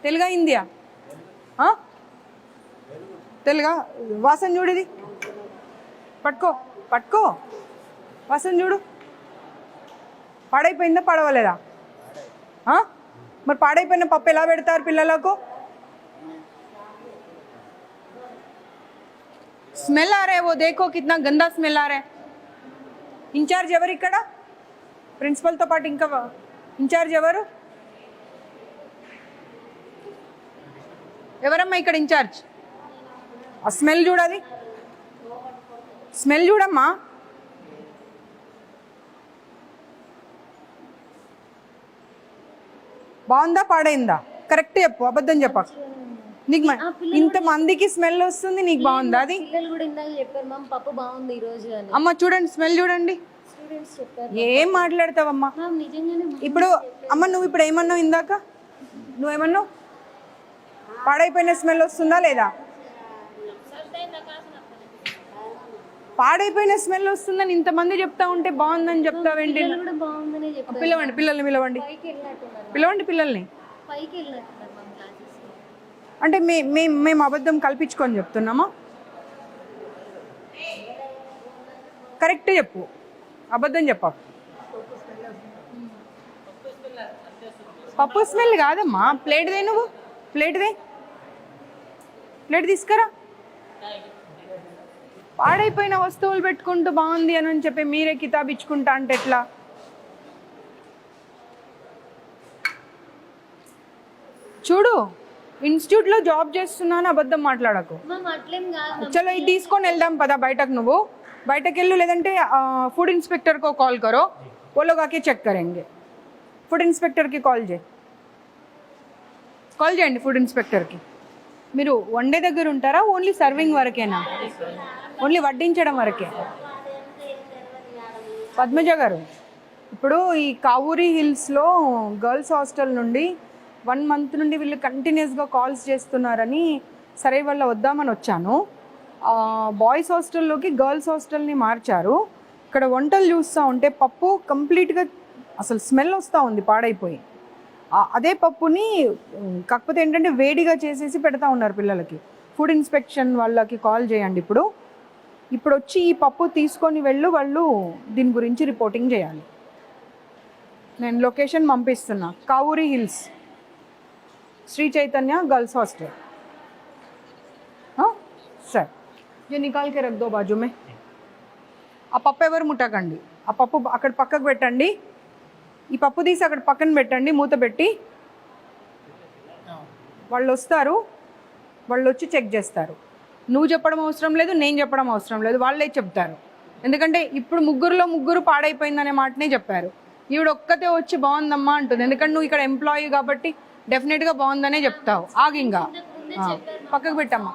తెలుగా హిందీయా? తెలుగా? వాసన చూడు, ఇది పట్టుకో పట్టుకో, వాసన చూడు. పాడైపోయిందా పడవలేదా? మరి పాడైపోయిన పప్పు ఎలా పెడతారు పిల్లలకు? స్మెల్ ఆ రే, ఓ దేఖో కిतना గందా స్మెల్ ఆ రే. ఇన్ఛార్జ్ ఎవరు ఇక్కడ? ప్రిన్సిపల్తో పాటు ఇంకా ఇన్ఛార్జ్ ఎవరు? ఎవరమ్మా ఇక్కడ ఇన్ఛార్జ్? ఆ స్మెల్ చూడాలి, స్మెల్ చూడమ్మా. బాగుందా పాడైందా? కరెక్ట్ చెప్పు, అబద్ధం చెప్ప. నీకు ఇంతమందికి స్మెల్ వస్తుంది, నీకు బాగుందా? అది అమ్మ చూడండి, స్మెల్ చూడండి. ఏం మాట్లాడతావమ్మా ఇప్పుడు? అమ్మ నువ్వు ఇప్పుడు ఏమన్నావు ఇందాక? నువ్వేమన్నావు? పాడైపోయిన స్మెల్ వస్తుందా లేదా? పాడైపోయిన స్మెల్ వస్తుందని ఇంతమంది చెప్తా ఉంటే బాగుందని చెప్తావేంటి? పిలవండి పిల్లల్ని, పిలవండి పిలవండి పిల్లల్ని. అంటే మేము అబద్ధం కల్పించుకొని చెప్తున్నామా? కరెక్ట్ చెప్పు, అబద్ధం చెప్పు. పప్పు స్మెల్ కాదమ్మా. ప్లేట్ దే, నువ్వు ప్లేట్ దే, ప్లేట్ తీసుకురా. పాడైపోయిన వస్తువులు పెట్టుకుంటూ బాగుంది అని చెప్పి మీరే కితాబ్ ఇచ్చుకుంటా అంటే ఎట్లా? చూడు, ఇన్స్టిట్యూట్లో జాబ్ చేస్తున్నాను, అబద్ధం మాట్లాడకు. చలో ఇది తీసుకొని వెళ్దాం పదా బయటకు. నువ్వు బయటకు వెళ్ళు, లేదంటే ఫుడ్ ఇన్స్పెక్టర్ को कॉल करो, वो लोग आके చెక్ करेंगे. ఫుడ్ ఇన్స్పెక్టర్కి కాల్ చేయండి ఫుడ్ ఇన్స్పెక్టర్కి. మీరు వండే దగ్గర ఉంటారా? ఓన్లీ సర్వింగ్ వరకేనా? ఓన్లీ వడ్డించడం వరకే? పద్మజ గారు, ఇప్పుడు ఈ కావూరి హిల్స్లో గర్ల్స్ హాస్టల్ నుండి 1 month నుండి వీళ్ళు కంటిన్యూస్గా కాల్స్ చేస్తున్నారని సరే వల్ల వద్దామని వచ్చాను. బాయ్స్ హాస్టల్లోకి గర్ల్స్ హాస్టల్ని మార్చారు. ఇక్కడ వంటలు చూస్తూ ఉంటే పప్పు కంప్లీట్గా అసలు స్మెల్ వస్తూ ఉంది, పాడైపోయి. అదే పప్పుని కాకపోతే ఏంటంటే వేడిగా చేసేసి పెడతా ఉన్నారు పిల్లలకి. ఫుడ్ ఇన్స్పెక్షన్ వాళ్ళకి కాల్ చేయండి. ఇప్పుడు వచ్చి ఈ పప్పు తీసుకొని వాళ్ళు దీని గురించి రిపోర్టింగ్ చేయాలి. నేను లొకేషన్ పంపిస్తున్నా. Kavuri hills, Sri Chaitanya girls hostel. Sir ये निकाल के रख दो बाजू में. ఆ పప్పు ఎవరు ముట్టకండి. ఆ పప్పు అక్కడ పక్కకు పెట్టండి. ఈ పప్పు తీసి అక్కడ పక్కన పెట్టండి, మూత పెట్టి. వాళ్ళు వస్తారు, వాళ్ళు వచ్చి చెక్ చేస్తారు. నువ్వు చెప్పడం అవసరం లేదు, నేను చెప్పడం అవసరం లేదు, వాళ్ళే చెప్తారు. ఎందుకంటే ఇప్పుడు ముగ్గురు పాడైపోయిందనే మాటనే చెప్పారు. ఈవిడ ఒక్కతే వచ్చి బాగుందమ్మా అంటుంది. ఎందుకంటే నువ్వు ఇక్కడ ఎంప్లాయీ కాబట్టి డెఫినెట్గా బాగుందనే చెప్తావు. ఆగింగా పక్కకు పెట్టమ్మా,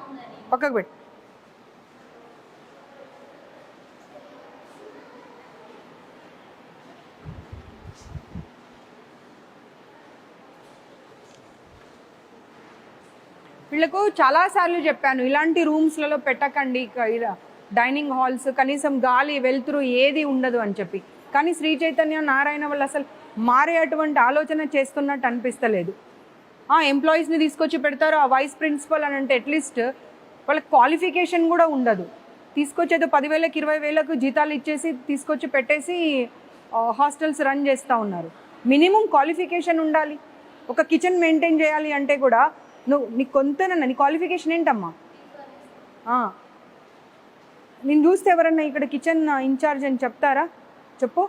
పక్కకు పెట్టు. వీళ్ళకు చాలాసార్లు చెప్పాను, ఇలాంటి రూమ్స్లలో పెట్టకండి, డైనింగ్ హాల్స్, కనీసం గాలి వెలుతురు ఏది ఉండదు అని చెప్పి. కానీ శ్రీ చైతన్య నారాయణ వాళ్ళు అసలు మారే అటువంటి ఆలోచన చేస్తున్నట్టు అనిపిస్తలేదు. ఎంప్లాయీస్ని తీసుకొచ్చి పెడతారు. ఆ వైస్ ప్రిన్సిపల్ అని అంటే అట్లీస్ట్ వాళ్ళకి క్వాలిఫికేషన్ కూడా ఉండదు. తీసుకొచ్చేదో 10,000 20,000 జీతాలు ఇచ్చేసి తీసుకొచ్చి పెట్టేసి హాస్టల్స్ రన్ చేస్తూ ఉన్నారు. మినిమం క్వాలిఫికేషన్ ఉండాలి. ఒక కిచెన్ మెయింటైన్ చేయాలి అంటే కూడా నీకు కొంతనన్నా నీ క్వాలిఫికేషన్ ఏంటమ్మా? నేను చూస్తే ఎవరన్నా ఇక్కడ కిచెన్ ఇన్ఛార్జ్ అని చెప్తారా? చెప్పు.